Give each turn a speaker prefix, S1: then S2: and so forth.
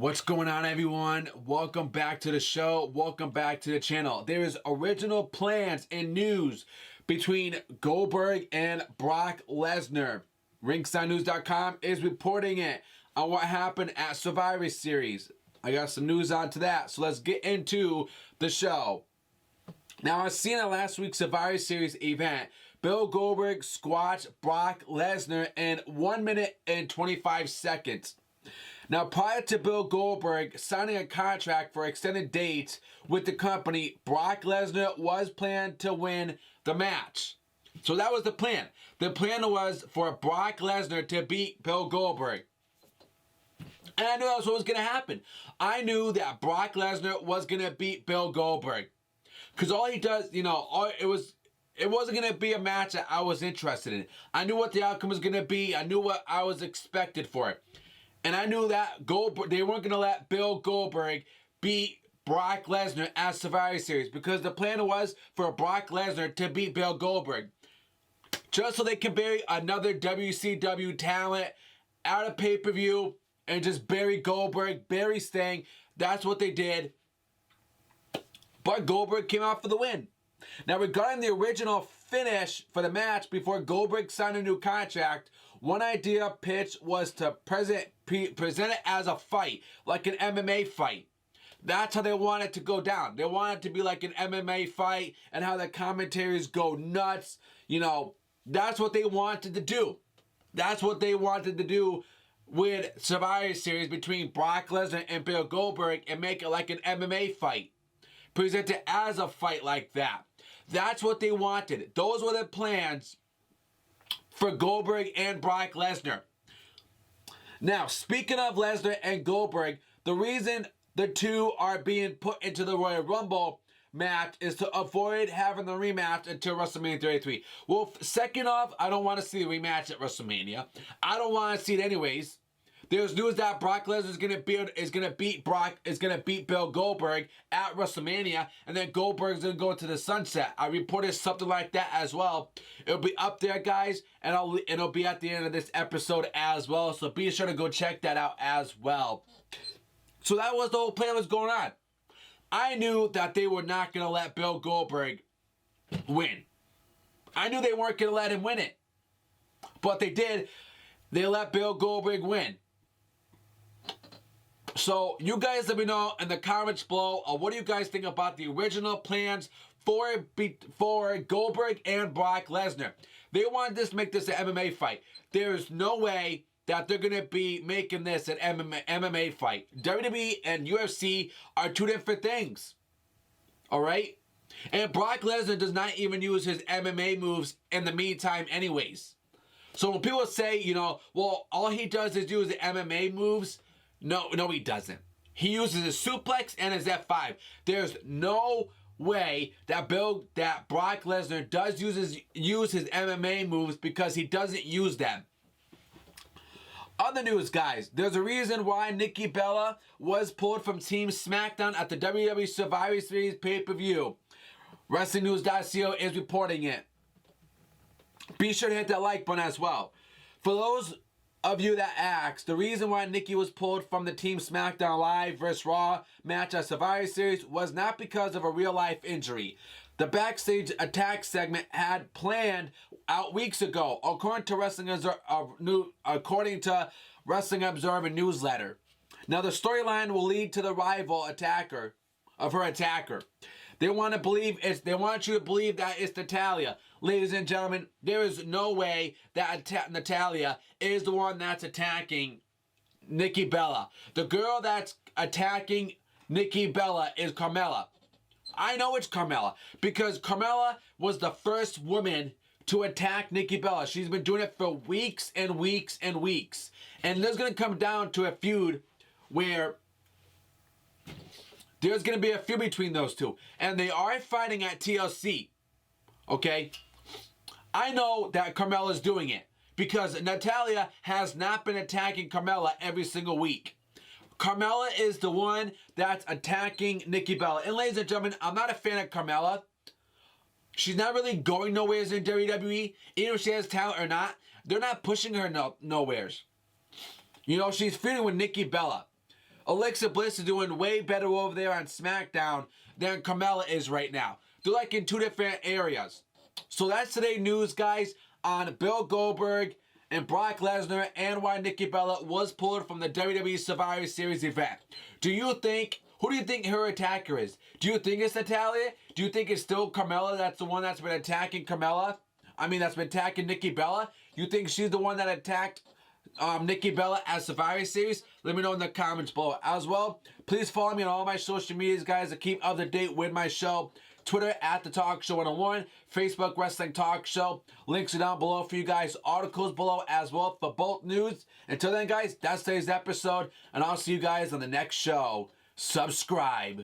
S1: What's going on, everyone? Welcome back to the show. Welcome back to the channel. There is original plans and news between Goldberg and Brock Lesnar. RingsideNews.com is reporting it on what happened at Survivor Series. I got some news on to that, so let's get into the show. Now, I seen at last week's Survivor Series event, Bill Goldberg squashed Brock Lesnar in 1 minute and 25 seconds. Now, prior to Bill Goldberg signing a contract for extended dates with the company, Brock Lesnar was planned to win the match. So that was the plan. The plan was for Brock Lesnar to beat Bill Goldberg. And I knew that's what was going to happen. I knew that Brock Lesnar was going to beat Bill Goldberg. Because all he does, it wasn't going to be a match that I was interested in. I knew what the outcome was going to be. I knew what I was expected for it. And I knew that they weren't going to let Bill Goldberg beat Brock Lesnar at Survivor Series because the plan was for Brock Lesnar to beat Bill Goldberg. Just so they can bury another WCW talent out of pay-per-view and just bury Goldberg, bury Sting. That's what they did. But Goldberg came out for the win. Now, regarding the original finish for the match before Goldberg signed a new contract, one idea pitch was to present it as a fight, like an MMA fight. That's how they want it to go down. They want it to be like an MMA fight and how the commentators go nuts. That's what they wanted to do. That's what they wanted to do with Survivor Series between Brock Lesnar and Bill Goldberg and make it like an MMA fight. Present it as a fight like that. That's what they wanted. Those were the plans for Goldberg and Brock Lesnar. Now, speaking of Lesnar and Goldberg, the reason the two are being put into the Royal Rumble match is to avoid having the rematch until WrestleMania 33. Well, second off, I don't want to see the rematch at WrestleMania. I don't want to see it anyways. There's news that Brock Lesnar is gonna beat Bill Goldberg at WrestleMania, and then Goldberg's gonna go into the sunset. I reported something like that as well. It'll be up there, guys, and it'll be at the end of this episode as well. So be sure to go check that out as well. So that was the whole plan that was going on. I knew that they were not gonna let Bill Goldberg win. I knew they weren't gonna let him win it, but they did. They let Bill Goldberg win. So you guys let me know in the comments below what do you guys think about the original plans for Goldberg and Brock Lesnar. They wanted to make this an MMA fight. There's no way that they're going to be making this an MMA fight. WWE and UFC are two different things. All right? And Brock Lesnar does not even use his MMA moves in the meantime anyways. So when people say, well, all he does is use the MMA moves, no, he doesn't. He uses his suplex and his F5. There's no way that Brock Lesnar does use his MMA moves because he doesn't use them. Other news, guys. There's a reason why Nikki Bella was pulled from Team SmackDown at the WWE Survivor Series pay-per-view. WrestlingNews.co is reporting it. Be sure to hit that like button as well. For those of you that asked, the reason why Nikki was pulled from the Team SmackDown Live vs. Raw match at Survivor Series was not because of a real-life injury. The backstage attack segment had planned out weeks ago, according to Wrestling Observer newsletter. Now, the storyline will lead to the rival attacker of her attacker. They want you to believe that it's Natalya. Ladies and gentlemen, there is no way that Natalya is the one that's attacking Nikki Bella. The girl that's attacking Nikki Bella is Carmella. I know it's Carmella because Carmella was the first woman to attack Nikki Bella. She's been doing it for weeks and weeks and weeks. And there's going to come down to a feud where there's going to be a feud between those two. And they are fighting at TLC. Okay? I know that Carmella's doing it because Natalya has not been attacking Carmella every single week. Carmella is the one that's attacking Nikki Bella. And ladies and gentlemen, I'm not a fan of Carmella. She's not really going nowhere in WWE. Even if she has talent or not, they're not pushing her nowheres. She's feuding with Nikki Bella. Alexa Bliss is doing way better over there on SmackDown than Carmella is right now. They're like in two different areas. So that's today's news, guys, on Bill Goldberg and Brock Lesnar and why Nikki Bella was pulled from the WWE Survivor Series event. Who do you think her attacker is? Do you think it's Natalya? Do you think it's still Carmella that's the one that's been attacking that's been attacking Nikki Bella? You think she's the one that attacked Nikki Bella at Survivor Series? Let me know in the comments below. As well, please follow me on all my social medias, guys, to keep up to date with my show. Twitter at The Talk Show 101, Facebook Wrestling Talk Show. Links are down below for you guys. Articles below as well for both news. Until then, guys, that's today's episode, and I'll see you guys on the next show. Subscribe.